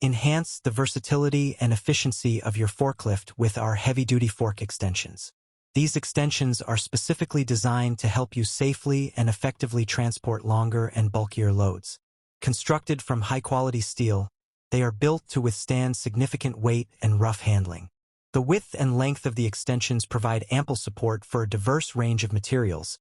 Enhance the versatility and efficiency of your forklift with our heavy-duty fork extensions. These extensions are specifically designed to help you safely and effectively transport longer and bulkier loads. Constructed from high-quality steel, they are built to withstand significant weight and rough handling. The width and length of the extensions provide ample support for a diverse range of materials,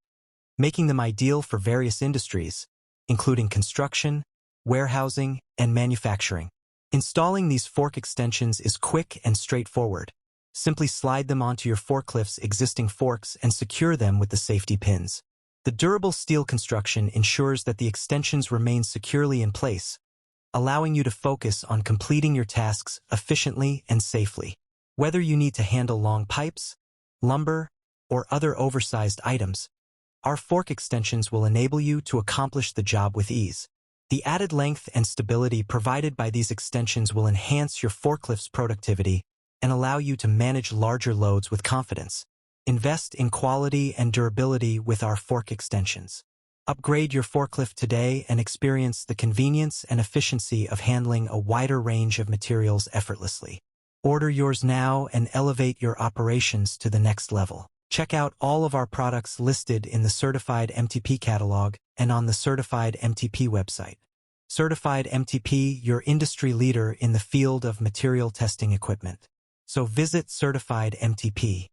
making them ideal for various industries, including construction, warehousing, and manufacturing. Installing these fork extensions is quick and straightforward. Simply slide them onto your forklift's existing forks and secure them with the safety pins. The durable steel construction ensures that the extensions remain securely in place, allowing you to focus on completing your tasks efficiently and safely. Whether you need to handle long pipes, lumber, or other oversized items, our fork extensions will enable you to accomplish the job with ease. The added length and stability provided by these extensions will enhance your forklift's productivity and allow you to manage larger loads with confidence. Invest in quality and durability with our fork extensions. Upgrade your forklift today and experience the convenience and efficiency of handling a wider range of materials effortlessly. Order yours now and elevate your operations to the next level. Check out all of our products listed in the Certified MTP catalog and on the Certified MTP website. Certified MTP, your industry leader in the field of material testing equipment. So visit Certified MTP.